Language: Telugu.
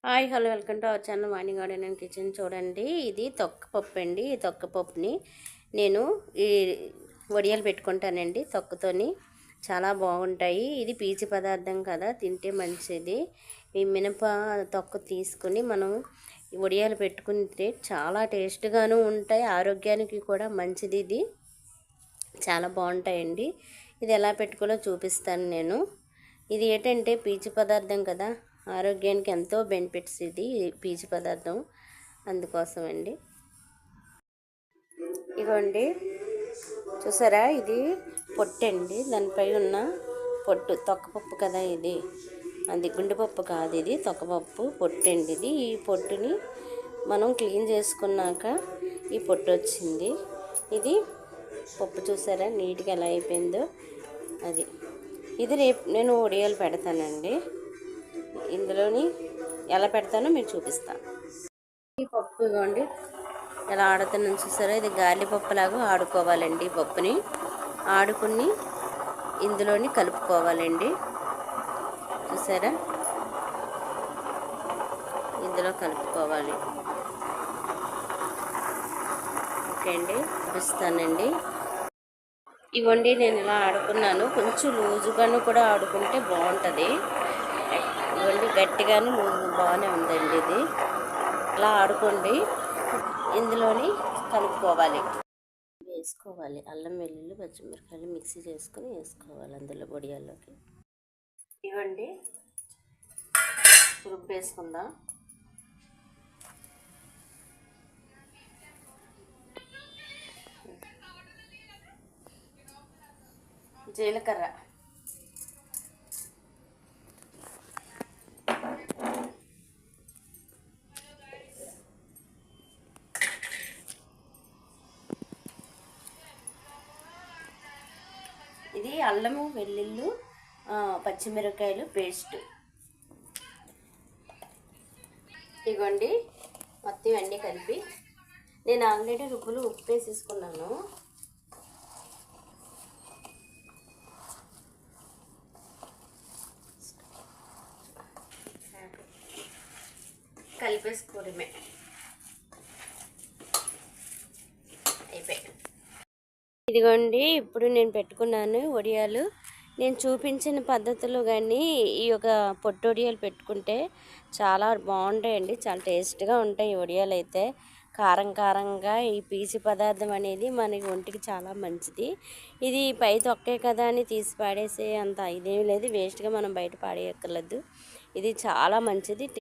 Hi hello welcome to our channel Vani garden and kitchen. చూడండి, ఇది తొక్కపప్పు అండి. ఈ తొక్కపప్పుని నేను ఈ వడియాలు పెట్టుకుంటానండి. తొక్కతోని చాలా బాగుంటాయి. ఇది పీచు పదార్థం కదా, తింటే మంచిది. ఈ మినప తొక్క తీసుకుని మనం వడియాలు పెట్టుకుంటే చాలా టేస్ట్గాను ఉంటాయి, ఆరోగ్యానికి కూడా మంచిది. ఇది చాలా బాగుంటాయండి. ఇది ఎలా పెట్టుకోవాలో చూపిస్తాను నేను. ఇది ఏంటంటే పీచు పదార్థం కదా, ఆరోగ్యానికి ఎంతో బెనిఫిట్స్ ఇది పీచు పదార్థం, అందుకోసం అండి. ఇగోండి, చూసారా, ఇది పొట్టు అండి. దానిపై ఉన్న పొట్టు తొక్కపప్పు కదా ఇది, అది గుండెపప్పు కాదు, ఇది తొక్కపప్పు పొట్టు అండి. ఈ పొట్టుని మనం క్లీన్ చేసుకున్నాక ఈ పొట్టు వచ్చింది. ఇది పప్పు చూసారా నీట్గా ఎలా అయిపోయిందో. ఇది రేపు నేను వడియాలు పెడతానండి. ఇందులోని ఎలా పెడతానో మీరు చూపిస్తాను. ఈ పప్పు ఇవ్వండి ఎలా ఆడుతున్నాను చూసారా. ఇది గాలి పప్పులాగా ఆడుకోవాలండి. ఈ పప్పుని ఆడుకుని ఇందులోని కలుపుకోవాలండి. చూసారా, ఇందులో కలుపుకోవాలి. ఓకే అండి, చూపిస్తానండి. ఇవ్వండి, నేను ఇలా ఆడుకున్నాను. కొంచెం లూజుగాను కూడా ఆడుకుంటే బాగుంటుంది. ఇవ్వండి, గట్టిగాను లూజు బాగానే ఉందండి. ఇది ఇలా ఆడుకోండి. ఇందులోని కలుపుకోవాలి, వేసుకోవాలి. అల్లం వెల్లుల్లి పచ్చిమిరపకాయలు మిక్సీ చేసుకొని వేసుకోవాలి అందులో వడియాల్లోకి. ఇవ్వండి, రుబ్బు వేసుకుందాం. జీలకర్ర, ఇది అల్లము వెల్లుల్లి పచ్చిమిరపకాయలు పేస్ట్. ఇవ్వండి, మొత్తం అన్నీ కలిపి నేను ఆల్రెడీ రుబ్బులు ఉప్పు వేసేసుకున్నాను. కలిపేసుకోవడమే, అయిపోయి. ఇదిగోండి, ఇప్పుడు నేను పెట్టుకున్నాను వడియాలు. నేను చూపించిన పద్ధతులు కానీ ఈ యొక్క పొట్టు వడియాలు పెట్టుకుంటే చాలా బాగుంటాయండి. చాలా టేస్ట్గా ఉంటాయి ఈ వడియాలు అయితే. కారం కారంగా ఈ పీచు పదార్థం అనేది మనకి ఒంటికి చాలా మంచిది. ఇది పై తొక్కే కదా అని తీసి పాడేసే అంత ఇదేం లేదు, వేస్ట్గా మనం బయట పాడేయక్కర్లేదు. ఇది చాలా మంచిది.